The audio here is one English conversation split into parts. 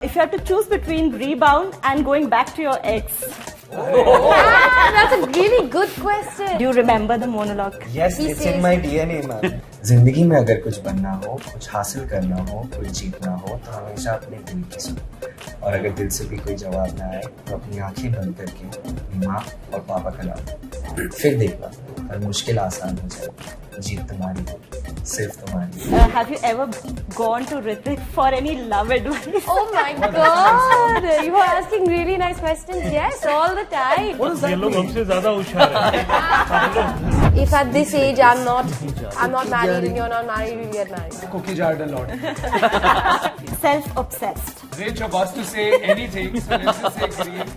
if you have to choose between Rebound and going back to your ex, That's a really good question. do you remember the monologue? Yes, He it's in says- my DNA, man. जिंदगी में अगर कुछ बनना हो, कुछ हासिल करना हो, कुछ जीतना हो, तो हमेशा अपने दिल की सुनो। और अगर दिल से भी कोई जवाब ना आए, तो अपनी आंखें बंद करके अपनी माँ और पापा का नाम फिर देखना, और मुश्किल आसान हो जाए। जीत तुम्हारी है, सिर्फ तुम्हारी है। Have you ever gone to Hrithik for any love advice? Oh my god! You are asking really nice questions. Yes, all the time. ये लोग हमसे ज्यादा होशियार हैं। If at this age I'm not married and you're not married, we'll get married. Cookie jarred a lot. Self-obsessed. Rich about to say anything, so let's just say green.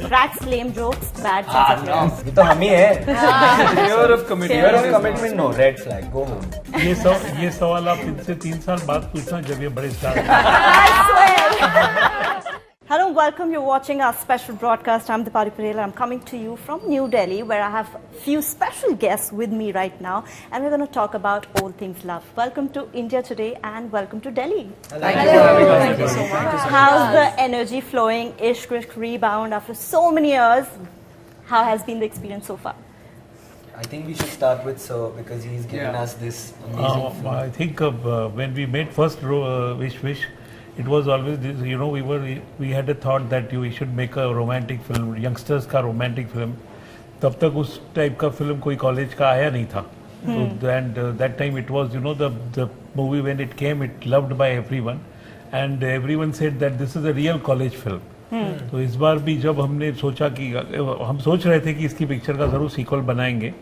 Cracks lame jokes, bad sense of humor. ये तो हम ही है। Fear of commitment. Fear of commitment, no, red flag, go home. ये सवाल आप इनसे 3 साल बाद पूछना जब ये बड़े स्टार हैं। I swear. Hello, welcome. You're watching our special broadcast. I'm Dipali Parel. I'm coming to you from New Delhi, where I have a few special guests with me right now, and we're going to talk about all things love. Welcome to India Today, and welcome to Delhi. Thank you so much. How's the energy flowing? Ishq, Rebound. After so many years, how has been the experience so far? I think we should start with Sir because he's given us this amazing film. I think when we made first Wish, it was always this, you know, we had a thought that we should make a romantic film, youngsters का romantic film. तब तक उस type का film कोई college का आया नहीं था. So, and that time it was, you know, the movie when it came, it loved by everyone, and everyone said that this is a real college film. तो इस बार भी जब हमने सोचा कि हम सोच रहे थे कि इसकी पिक्चर का ज़रूर सीक्वल बनाएंगे,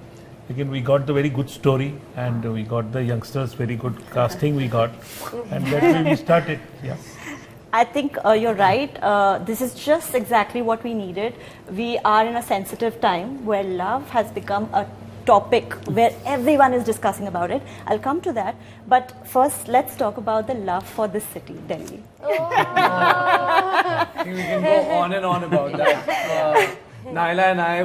लेकिन we got the very good story and we got the youngsters, very good casting we got, and that's when we started. Yeah. I think you're right. This is just exactly what we needed. We are in a sensitive time where love has become a topic where everyone is discussing about it. I'll come to that. But first, let's talk about the love for this city, Delhi. I think we can go on and on about that. Naila and I,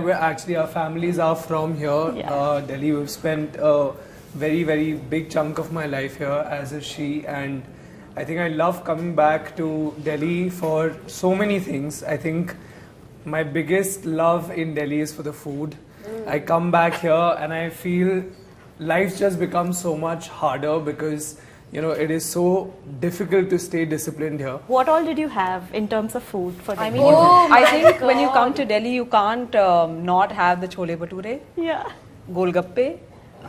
our families are from here, Yeah. Delhi. We've spent a very, very big chunk of my life here, as is she. And I think I love coming back to Delhi for so many things. I think my biggest love in Delhi is for the food. I come back here and I feel life just becomes so much harder because, you know, it is so difficult to stay disciplined here. What all did you have in terms of food for I Delhi? mean, Oh I my think when you God. come to Delhi, you can't not have the chole bhature, Yeah. golgappe,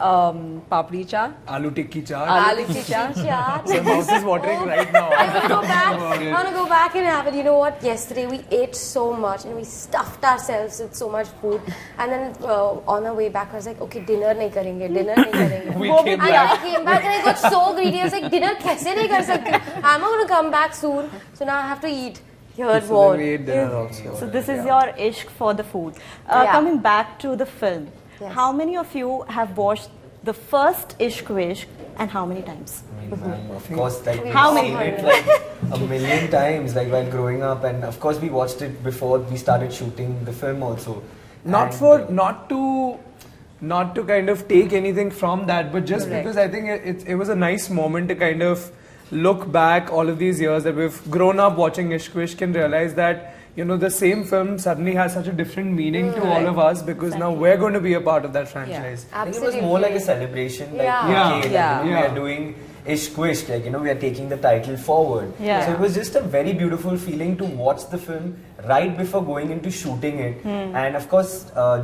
papdi chaat, Aloo tikki chaat. aloo tikki chaat. Chaat. My mouth is watering right now. I want to go back. About I it. want to go back and have it. You know what? Yesterday we ate so much and we stuffed ourselves with so much food. And then on our way back, I was like, okay, dinner nahi karenge, dinner nahi karenge. We came And back. I came back and I got so greedy. I was like, dinner kaise nahi kar sakti? I'm not going to come back soon. So now I have to eat here So more. then we ate dinner also. So this is your ishq for the food. Yeah. Coming back to the film, Yes. how many of you have watched the first Ishq Vishk and how many times? Of course, like we've How many? seen it like a million times, like while growing up, and of course we watched it before we started shooting the film also. Not to kind of take anything from that, but just Correct. because I think it was a nice moment to kind of look back all of these years that we've grown up watching Ishq Vishk and realize that, you know, the same film suddenly has such a different meaning to all of us because now we're going to be a part of that franchise. I think it was more like a celebration, like Yeah. Yeah. okay, like, Yeah. you know, we Yeah. are doing Ishq Vishk, like, you know, we are taking the title forward. Yeah. So it was just a very beautiful feeling to watch the film right before going into shooting it. And of course,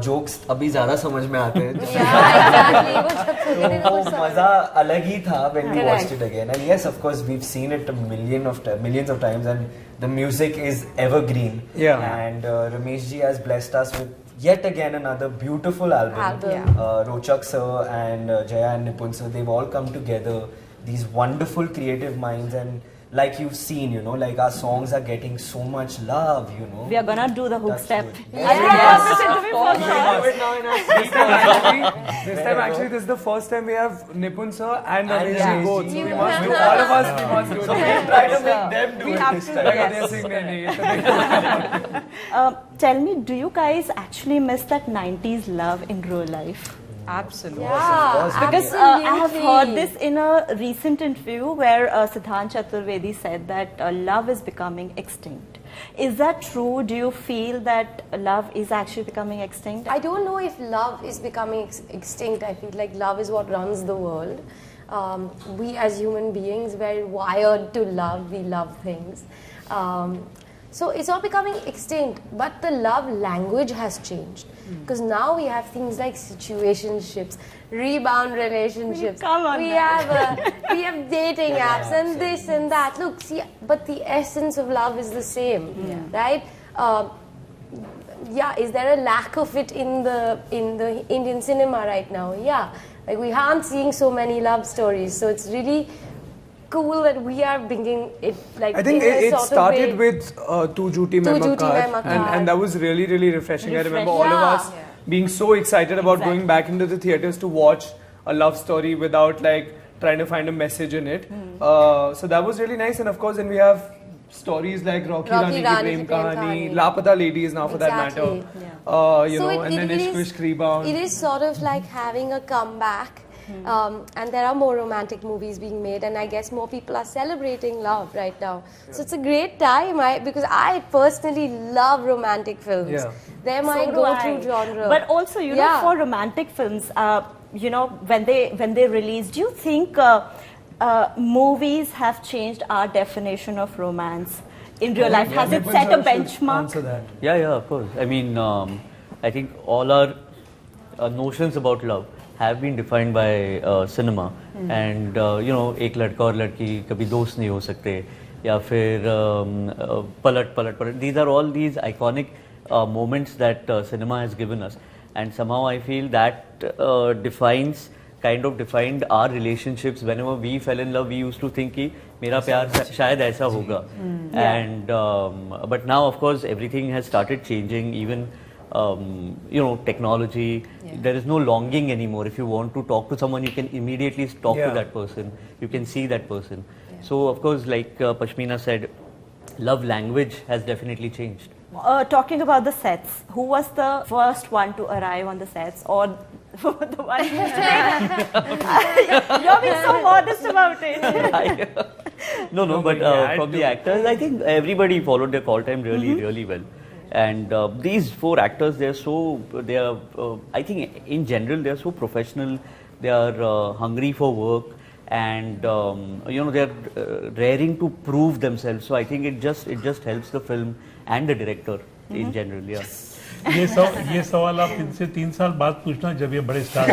jokes abhi zyada samajh mein aate hain. Yeah, exactly. वो जब छोटे थे तो वो कुछ समझ- मजा अलग ही था when we Correct. watched it again. And yes, of course, we've seen it millions of times, and the music is evergreen. Yeah. And Ramesh ji has blessed us with yet again another beautiful album. Album. Rochak sir and Jaya and Nipun sir, they've all come together. These wonderful creative minds, and like you've seen, you know, like our songs are getting so much love, you know. We are gonna do the hook That's step. good. I think Yes, this interview for sure. This time actually this is the first time we have Nipun sir and Ramesh yeah. ji both. So we Yeah. must do, all of us we must do it. Try to make them do We it have this to, time. Like yes. they're saying, "Nahi, nahi, ye to Tell me, do you guys actually miss that 90s love in real life? Absolutely. Yeah, Because absolutely. I have heard this in a recent interview where Siddhant Chaturvedi said that love is becoming extinct. Is that true? Do you feel that love is actually becoming extinct? I don't know if love is becoming extinct. I feel like love is what runs the world. We as human beings, we're wired to love. We love things. So it's not becoming extinct, but the love language has changed. Because now we have things like situationships, rebound relationships. Come on we now. we have dating apps and this and that. Look, see, but the essence of love is the same, right? Yeah, is there a lack of it in the Indian cinema right now? Yeah, like we aren't seeing so many love stories, so it's really cool that we are bringing it like. I think in a it sort of started way. with Tu Jhuti Tu Main Jhuti Makar, Main Makar. and that was really, really refreshing. I remember all of Yeah. us being so excited about Exactly. going back into the theatres to watch a love story without like trying to find a message in it. So that was really nice, and of course, then we have stories like Rocky Rani Ki Prem Kahani, Lapata Ladies now for that Exactly. matter. You So know, and then it Ishq is- Vishk Rebound. It is sort of like having a comeback. And there are more romantic movies being made, and I guess more people are celebrating love right now. So it's a great time, because I personally love romantic films. Yeah. They're my So do go-to I. genre. But also, you know, Yeah. for romantic films, you know, when they release, do you think movies have changed our definition of romance in real life? Has it set a benchmark? Answer that. Yeah, of course. I mean, I think all our notions about love have been defined by cinema. And you know, एक लड़का और लड़की कभी दोस्त नहीं हो सकते, या फिर पलट. These are all these iconic moments that cinema has given us. And somehow I feel that kind of defined our relationships. Whenever we fell in love, we used to think कि मेरा प्यार शायद ऐसा होगा. And but now, of course, everything has started changing. Even you know, technology. There is no longing anymore. If you want to talk to someone, you can immediately talk to that person. You can see that person. So, of course, like Pashmina said, love language has definitely changed. Talking about the sets, who was the first one to arrive on the sets, or the one you're being so modest about it. No, but from the actors, I think everybody followed their call time really well. And these 4 actors, they are, I think in general, they are so professional. They are hungry for work, and you know, they are raring to prove themselves. So I think it just helps the film and the director in general. Yeah. ये सवाल आप इनसे 3 साल बाद पूछना जब ये बड़े star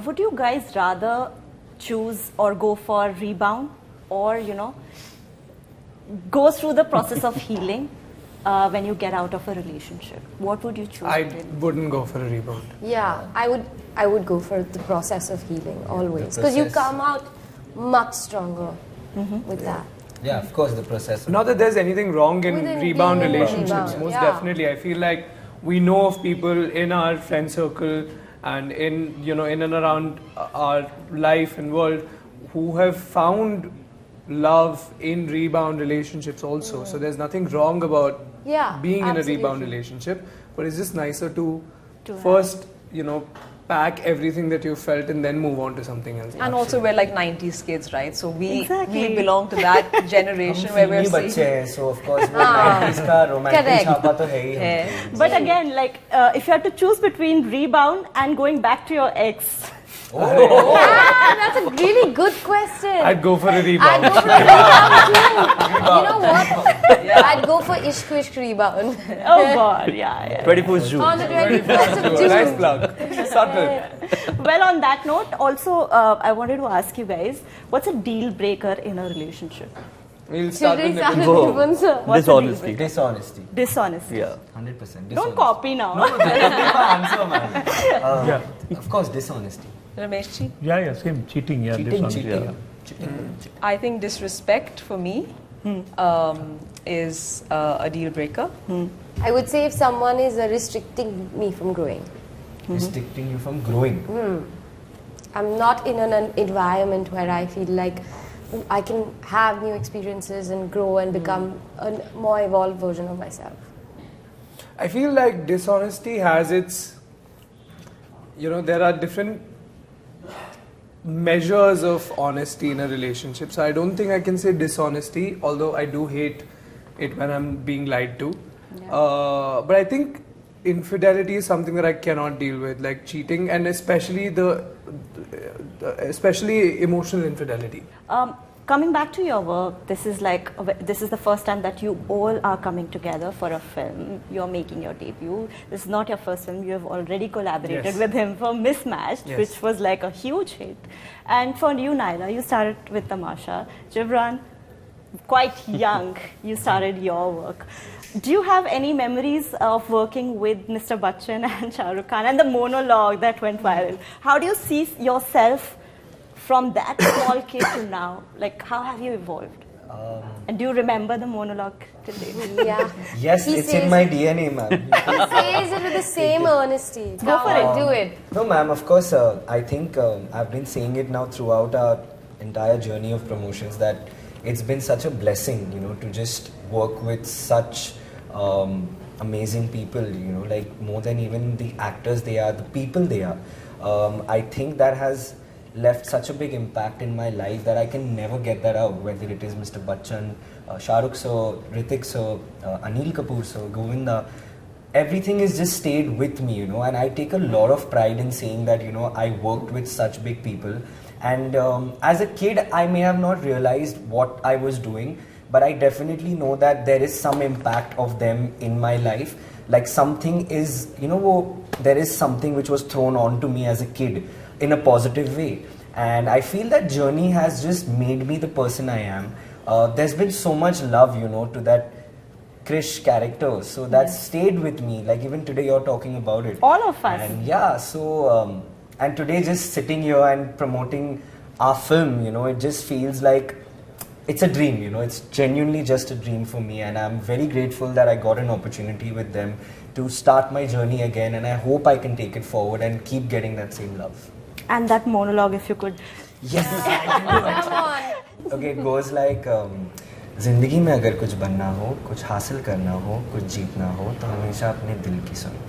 Would you guys rather choose or go for rebound, or you know, go through the process of healing when you get out of a relationship? What would you choose? I wouldn't go for a rebound. Yeah, I would go for the process of healing always, because you process. come out much stronger with that. Yeah, of course, the process. Not that there's anything wrong in Within rebound being in a relationships, rebound, most yeah. definitely. I feel like we know of people in our friend circle and in, you know, in and around our life and world who have found love in rebound relationships also. So there's nothing wrong about Yeah, being in a absolutely. rebound relationship, but it's just nicer to first, you know, pack everything that you felt and then move on to something else. And also we're like 90s kids, right? So we Exactly. belong to that generation where we're फिल्मी बच्चे seeing हैं, so of course वो 90s का romantic Correct. छापा तो है ही हम है. But again, like if you had to choose between rebound and going back to your ex, That's a really good question. I'd go for a I'd rebound. go for a rebound too. You know what? I'd go for Ishq Vishk Rebound. oh god, yeah. 21st June. On the 21st of June. Nice plug. Subtle. Well, on that note, also I wanted to ask you guys, what's a deal breaker in a relationship? We'll start Children with start the Whoa. with sir. What's a deal Dishonesty. Dishonesty. Dishonesty. Yeah. 100%. Don't copy now. Answer, man. Of course, dishonesty. Ramesh ji? Yeah, same cheating. Yeah, Cheating, dishonesty. cheating. Yeah. I think disrespect for me is a deal breaker. I would say if someone is restricting me from growing. Restricting you from growing. I'm not in an environment where I feel like I can have new experiences and grow and become a more evolved version of myself. I feel like dishonesty has its there are different measures of honesty in a relationship. So I don't think I can say dishonesty, although I do hate it when I'm being lied to. But I think infidelity is something that I cannot deal with, like cheating, and especially especially emotional infidelity. Coming back to your work, this is the first time that you all are coming together for a film. You're making your debut. This is not your first film. You have already collaborated Yes. with him for Mismatched, Yes. which was like a huge hit. And for you, Naila, you started with Tamasha. Gibran, quite young, you started your work. Do you have any memories of working with Mr. Bachchan and Shah Rukh Khan and the monologue that went viral? How do you see yourself from that small kid to now? Like, how have you evolved? And do you remember the monologue today? Yeah. Yes, He it's says- in my DNA, ma'am. He says it with the same earnesty. Go for it. Do it. No, ma'am, of course, I think I've been saying it now throughout our entire journey of promotions that it's been such a blessing, to just work with such amazing people, like more than even the actors they are, the people they are. I think that has left such a big impact in my life that I can never get that out, whether it is Mr. Bachchan, Shah Rukh sir, Hrithik sir, Anil Kapoor sir, Govinda. Everything has just stayed with me, and I take a lot of pride in saying that, I worked with such big people. And as a kid, I may have not realized what I was doing, but I definitely know that there is some impact of them in my life. Like something is, there is something which was thrown on to me as a kid in a positive way. And I feel that journey has just made me the person I am. There's been so much love, to that Krish character. So that stayed with me. Like even today you're talking about it. All of us. And yeah, so, and today just sitting here and promoting our film, it just feels like it's a dream, it's genuinely just a dream for me. And I'm very grateful that I got an opportunity with them to start my journey again. And I hope I can take it forward and keep getting that same love. And that monologue, if you could. Yes, I can do it. Come on. Okay, it goes like, जिंदगी में अगर कुछ बनना हो, कुछ हासिल करना हो, कुछ जीतना हो, तो हमेशा अपने दिल की सुनो।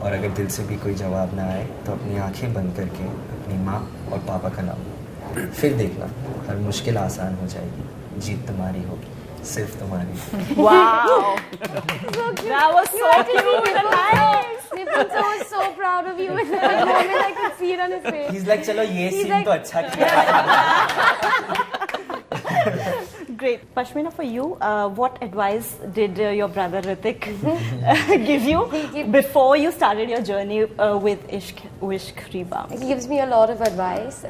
और अगर दिल से भी कोई जवाब ना आए, तो अपनी आंखें बंद करके अपनी माँ और पापा का नाम लो। फिर देखना, हर मुश्किल आसान हो जाएगी, जीत तुम्हारी होगी, सिर्फ तुम्हारी। Wow! That was so cute and nice! Nipun sir was so proud of you in that moment. I could see it on his face. He's like, चलो ये He's सीन like- तो अच्छा किया। Great. Pashmina, for you, what advice did your brother Hrithik give you before you started your journey with Ishq Wishk Rebound? He gives me a lot of advice,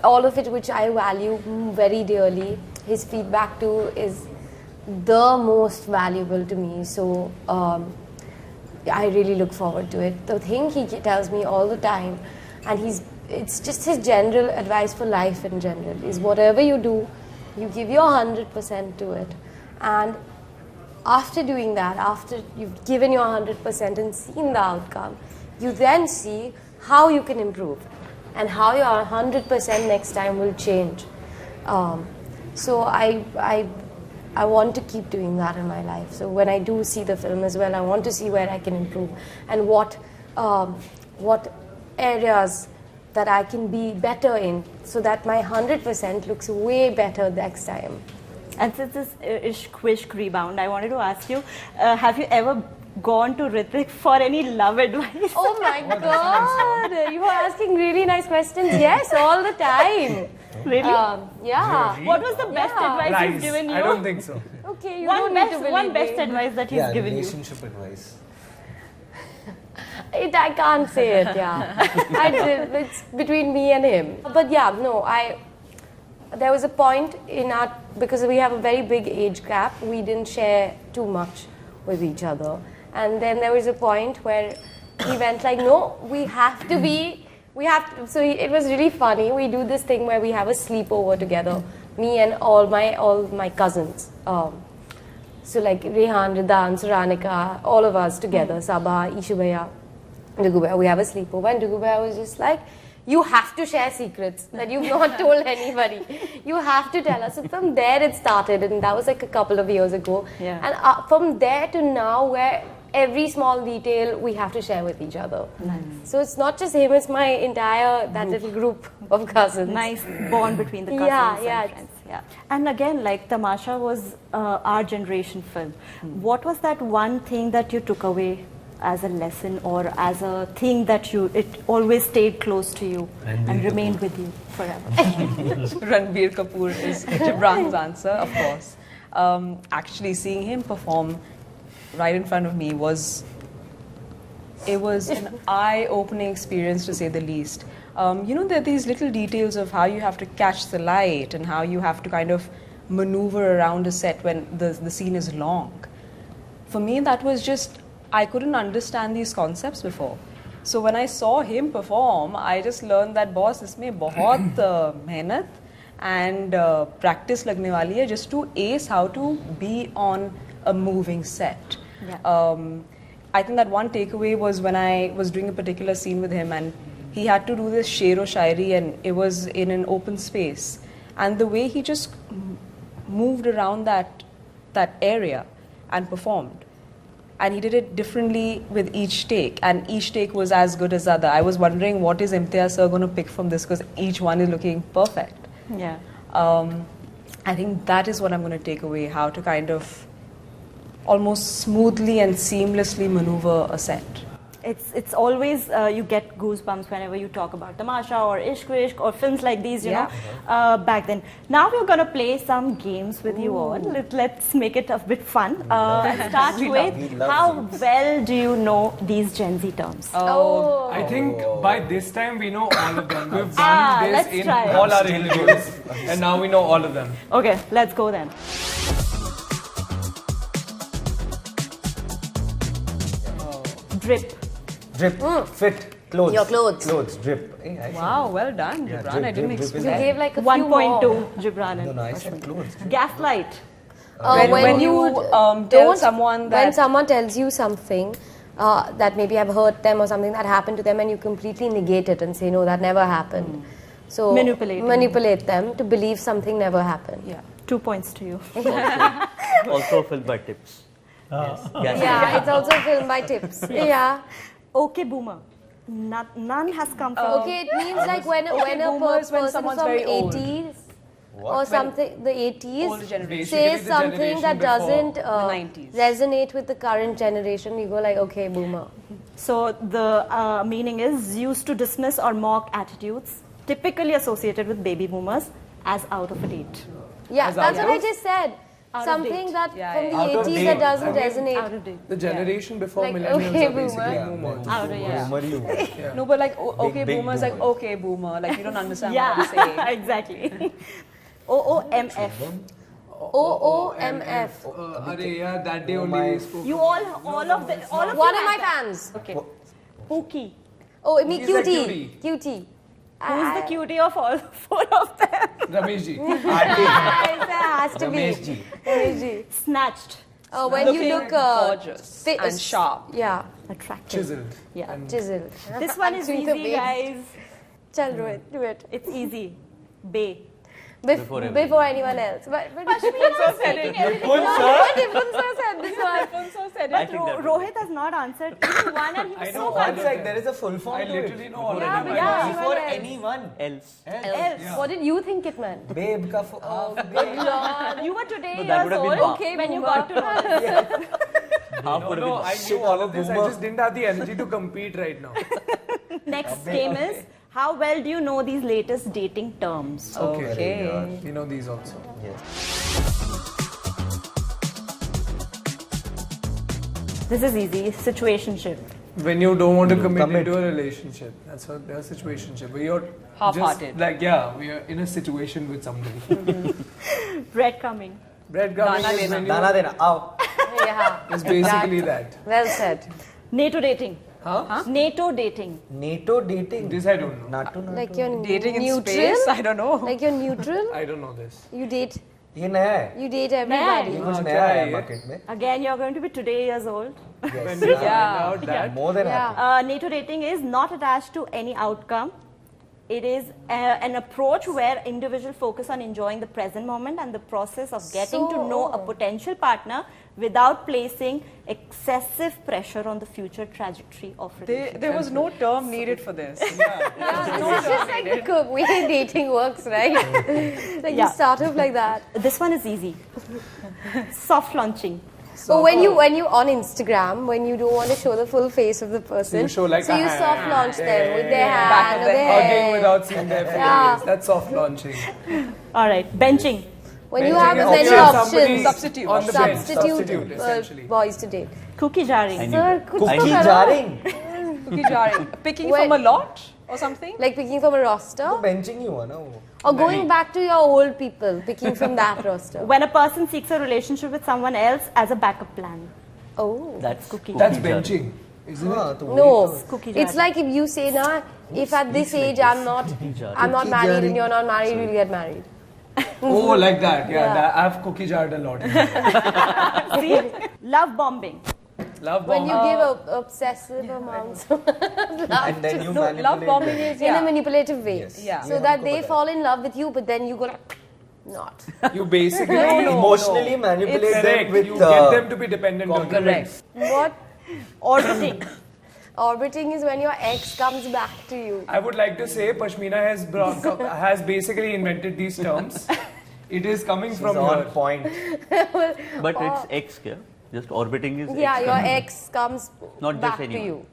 all of it which I value very dearly. His feedback too is the most valuable to me. So I really look forward to it. The thing he tells me all the time, and it's just his general advice for life in general, is whatever you do, you give your 100% to it. And after doing that, after you've given your 100% and seen the outcome, you then see how you can improve and how your 100% next time will change. So I want to keep doing that in my life. So when I do see the film as well, I want to see where I can improve and what areas that I can be better in, so that my 100% looks way better next time. And since this Ishq Wishk Rebound, I wanted to ask you, have you ever gone to Hrithik for any love advice? Oh my God! You are asking really nice questions. Yes, all the time. Really? Yeah. What was the best advice he's Lies. given you? I don't think so. Okay, you One don't need to best, believe one best me. advice that he's Yeah, given you. relationship advice. I can't say it, yeah. It's between me and him. But yeah, no, there was a point because we have a very big age gap, we didn't share too much with each other. And then there was a point where he went like, no, so it was really funny. We do this thing where we have a sleepover together, me and all my cousins. So like Rehan, Ridan, Suranika, all of us together, Sabah, Ishubhaya, Dugubhaya, we have a sleepover, and Dugubhaya was just like, you have to share secrets that you've not told anybody. You have to tell us. So from there it started, and that was like a couple of years ago. Yeah. And from there to now, where every small detail we have to share with each other. So it's not just him; it's my entire that little group of cousins. Nice bond between the cousins Yeah, and friends. Yeah. And again, like Tamasha was our generation film. What was that one thing that you took away as a lesson or as a thing that it always stayed close to you and remained with you forever? Ranbir Kapoor is Gibran's answer, of course. Actually, seeing him perform right in front of me was an eye-opening experience, to say the least. There are these little details of how you have to catch the light and how you have to kind of maneuver around a set when the scene is long. For me, that was just, I couldn't understand these concepts before. So when I saw him perform, I just learned that, boss, इसमें बहुत मेहनत and practice लगने वाली है just to ace how to be on a moving set. Yeah. I think that one takeaway was when I was doing a particular scene with him and he had to do this shero shairi and it was in an open space. And the way he just moved around that area and performed. And he did it differently with each take. And each take was as good as the other. I was wondering what is Imtiaz sir going to pick from this because each one is looking perfect. Yeah. I think that is what I'm going to take away, how to kind of almost smoothly and seamlessly maneuver a set. It's always you get goosebumps whenever you talk about Tamasha or Ishq Vishk or films like these, you know, back then. Now we're going to play some games with you all. Let's make it a bit fun. Start with how well do you know these Gen Z terms? Oh. I think by this time we know all of them. We've Ah, done let's this in try it. all our interviews, and now we know all of them. Okay, let's go then. Drip. Drip, fit, clothes. Your clothes. Clothes, drip. Hey, I Wow, well done, Yeah, Gibran. drip, I didn't drip, drip is expect You nice. gave like a 1.2, few more. Gibran. No, and no, I said clothes. Gaslight. when you tell don't- someone when that someone tells you something that maybe have hurt them or something that happened to them and you completely negate it and say no, that never happened. So manipulate them to believe something never happened. yeah. 2 points to you. Also filled by tips. Yes. Yeah, it's also filmed by tips. Yeah. Okay, boomer. None has come from. Okay, it means like when a boomer is when person someone's from very old. 80s or something, the 80s Older generation. says the something that generation doesn't the 90s. resonate with the current generation. You go like, okay, boomer. So the meaning is used to dismiss or mock attitudes typically associated with baby boomers as out of a date. Yeah, As that's out what I of- just said. Out of Something date. that Yeah, from yeah. the Out of 80s date. that doesn't Out resonate. of date. The generation before Like, millennials okay, are basically boomer. boomers. Out of yeah. Boomer you. No, but like okay, big boomer is like boomer. okay, boomer. Like you don't understand what I'm saying. Yeah, exactly. OOMF. OOMF. Yeah, that day only my- we spoke. You all of One you of my have that. fans. Okay. Pookie. Oh, me He's the cutie. Cutie. Who's the cutie of all four of them? Ramesh ji. Has to be. Ramesh ji. Ramesh ji. Snatched. When you look gorgeous fit- and sharp. Yeah, Attractive. Chiseled. Yeah. chiseled. This one is Actually, the easy, base. guys. Chal, do it. Do it. It's easy. Bay. Before everyone. Before anyone else. But also said it. Different sir said this one. I think that Rohit has not answered even one and he was so One confident. sec, there is a full form I to literally it. know all of Yeah, them. but Yeah. Before else. anyone. else. Else. What did you think it meant? Babe ka babe. You were today No, that would years have been old okay, when you got to know this. No, no, I knew all of this. I just didn't have the energy to compete right now. Next game is how well do you know these latest dating terms? Okay. You know these also. This is easy. Situationship. When you don't want to commit Commit. into a relationship, that's what a situationship. Where you're Half-hearted. just like, yeah, we are in a situation with somebody. Breadcrumbing. Breadcrumbing Dana is dena. when you Dana dena. Ow. Yeah. is basically that. Well said. NATO dating. Huh? NATO dating. NATO dating. This I don't know. NATO. Like you're Dating in neutral. space? I don't know. Like you're neutral. I don't know this. You date. ये नया है. You date everybody. ये कुछ हाँ, नया क्या है है ये? market में. Again, you're going to be today years old. When we find out that. More than Yeah. happy. NATO dating is not attached to any outcome. It is an approach where individuals focus on enjoying the present moment and the process of getting to know a potential partner without placing excessive pressure on the future trajectory of relationship. There was no term needed for this. It's just like the way dating works, right? Like Yeah. you start off like that. This one is easy. Soft launching. So when you on Instagram, when you don't want to show the full face of the person, you show like so a you hand. soft launch them with their Back hand of or the their Hugging hair. without seeing their face. Yeah. That's soft launching. All right, benching. When you Benching have is many also somebody options, Substitute. on the bench. substitute essentially. boys to date. Cookie jarring. I knew Sir, that. कुछ तो Cookie करो. jarring. Cookie jarring. Picking When- from a lot or something? Like picking from a roster, तो benching ही हुआ ना वो. or going back to your old people, picking from that roster. When a person seeks a relationship with someone else as a backup plan. Oh. That's Cookie. That's jarring. benching, isn't it? हाँ, तो No, Cookie it's jarring. like if you say na, if at this age I'm not Cookie married and jarring. you're not married, we'll get married. Oh, like that. Yeah, Yeah. That, I've cookie jarred a lot. See? Love bombing. Love When you bomb. give obsessive amounts of love And then you No, manipulate love bombing them. is in a yeah. manipulative way, Yes. Yeah. so that they fall in love with you, but then you go like, not. You basically Emotionally manipulate them correct. with You get them to be dependent on you. Correct. What Orbiting. orbiting is when your ex comes back to you. I would like to say Pashmina has basically invented these terms. It is coming She's from on her. point. But it's X, kya? Just orbiting is Yeah, X. your ex comes Not just back to anyone. you.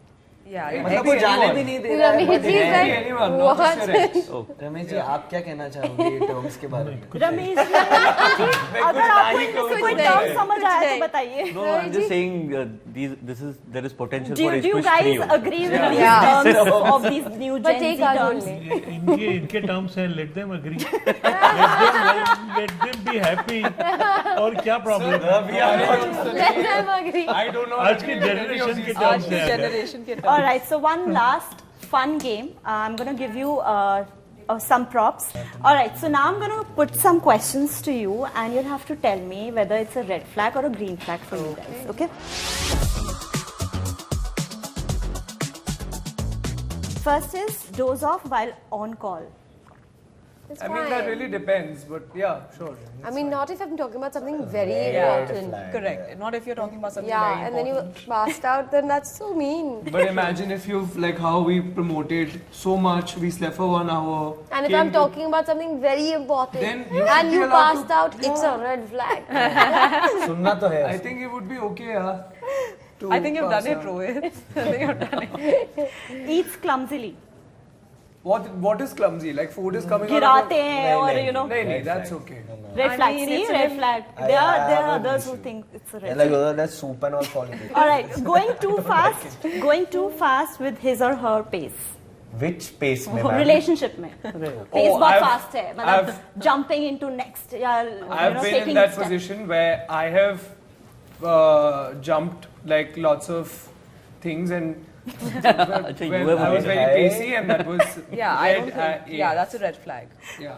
Yeah. मतलब वो जाने भी नहीं दे रहा है. Ramesh is like, Anyone, not just your what? ex. Oh, Ramesh ji आप क्या कहना चाहोगे ये terms के बारे में? रमेश जी, अगर आपको इनमें से कोई नहीं, टर्म समझ कुछ आया तो नहीं। बताइए. no, I'm just saying there is potential Do for you Ishwish guys 3 also. agree with these Yeah. terms of these new But Gen take Z our terms? only. इनके terms हैं, let them agree. let them be happy. और क्या problem है? Let them agree. I don't know. आज की generation के terms आज की हैं. generation के All right, so one last fun game. I'm going to give you some props. All right, so now I'm going to put some questions to you, and you'll have to tell me whether it's a red flag or a green flag for you guys. Okay? First is doze off while on call. It's I mean, that fine. really depends, but yeah, sure. I mean, not if I'm talking about something very Yeah. important. Correct. Not if you're talking about something Yeah, very and then important. you passed out, then that's so mean. But imagine if you've, like, how we promoted so much, we slept for 1 hour. And if came I'm to- talking about something very important Then you should and be you allowed passed to- out, it's a red flag. सुनना तो है. I think it would be okay, yeah. to I think you've pass done it, out. Rohit. I think you've done it. Eats clumsily. What is clumsy? Like food is coming out गिराते of हैं और you know. No, that's okay. Red I flag. mean, See, it's a red red- flag. I- There I are have an others who issue. think it's a Yeah, red like flag. that's soup and all falling. All right, going too fast with his or her pace. Which pace में ma'am? Relationship में. Pace Oh, बहुत I've- fast है. मतलब I've- jumping into next या I've been taking in that step. position where I have jumped like lots of things and Acha, you when have I was been- very pacey and that was Yeah, I don't red, think. Yeah, that's a red flag. yeah.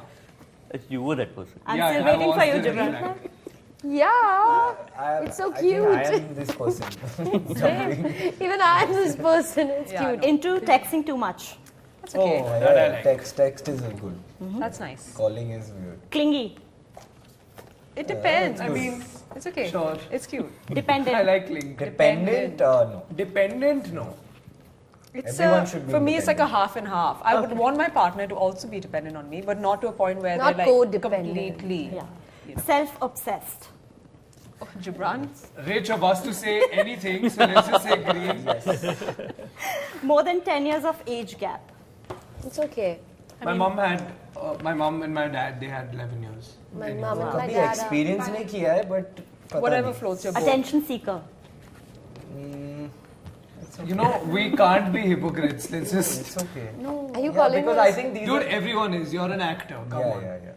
You were that person. I'm Yeah, still I waiting was for you, the red Jibran. flag. Yeah, it's so I think cute. I am this person. Jumping. Even I'm this person, it's Yeah, cute. Into texting too much. That's okay. Oh, that I yeah, like. text is good. That's nice. Calling is weird. Clingy. It depends. I mean, It's okay. Sure. It's cute. Dependent. I like link. Dependent? No. Dependent, no. It's Everyone should be for me, it's like a independent. half and half. I would want my partner to also be dependent on me, but not to a point where Not they're like codependent. completely. Yeah. Self-obsessed. Oh, Gibran. Rich of us to say anything, so let's just say green. More than 10 years of age gap. It's okay. My mom and my dad, they had 11 years. My mom and my कभी dad are. experience नहीं किया है but पता Whatever नहीं. floats your boat. Attention seeker. You know, we can't be hypocrites. Let's just. It's okay. Are you Yeah, calling because me? I think these Dude, are. everyone is. You're an actor. Come on. Yeah.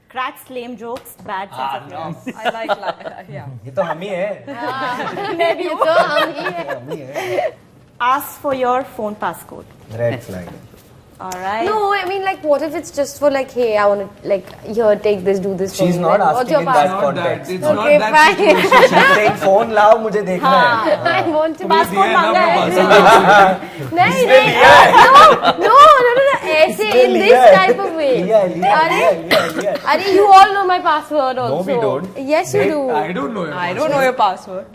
Cracks lame jokes, bad sense of humor. I like yeah. ये तो हम ही हैं. Maybe so. हम ही हैं. Ask for your phone passcode. Red flag. All right. No, I mean, like, what if it's just for like, hey, I want to, like, here, take this, do this. for She's me. not Like, what's asking your in password? that Not that. context. It's Okay, not that fine. situation. She's saying phone लाओ मुझे देखना है. I want to Passport दिया है ना मांगा अपना है. password. नहीं नहीं no ऐसे in this type of way. लिया. Are you all know my password also? No, we don't. Yes, you do. I don't know. I don't know your password.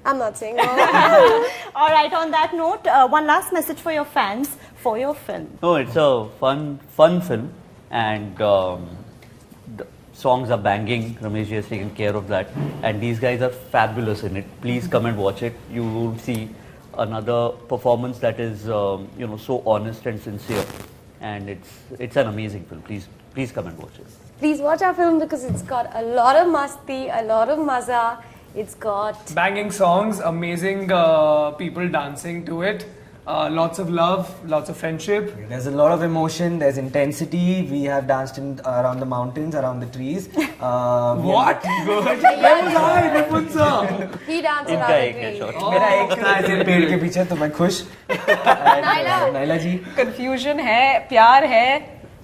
I'm not saying. All right, on that note, one last message for your fans for your film. No, it's a fun film, and the songs are banging. Ramesh ji has taken care of that, and these guys are fabulous in it. Please come and watch it. You will see another performance that is, so honest and sincere, and it's an amazing film. Please come and watch it. Please watch our film because it's got a lot of masti, a lot of maza. It's got Banging songs, amazing people dancing to it. Lots of love, lots of friendship. There's a lot of emotion, there's intensity. We have danced around the mountains, around the trees. What? Good. Where was I? Nipunsa? he danced इनका around एक the है tree. shot. मेरा एक था ऐसे पेड़ के पीछे तो मैं खुश. नाइला जी. Confusion है, प्यार है,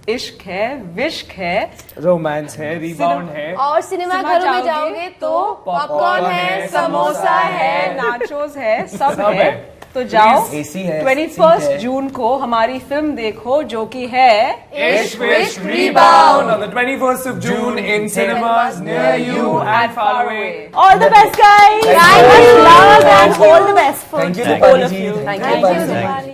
इश्क है, विश्क है. Romance है, rebound है. और सिनेमा घरों में जाओगे तो पॉपकॉर्न है, समोसा है, नाचोस है, सब सब है. है. तो जाओ AC है, 21st seat है. जून को हमारी फिल्म देखो जो कि है Ish Wish Rebound on the 21st of June in cinemas near you and far away. All the best, guys. Thank you. Much love and all the best for Thank you, all Dipali of ji. you. Thank Thank you, you, Dipali ji. Dipali.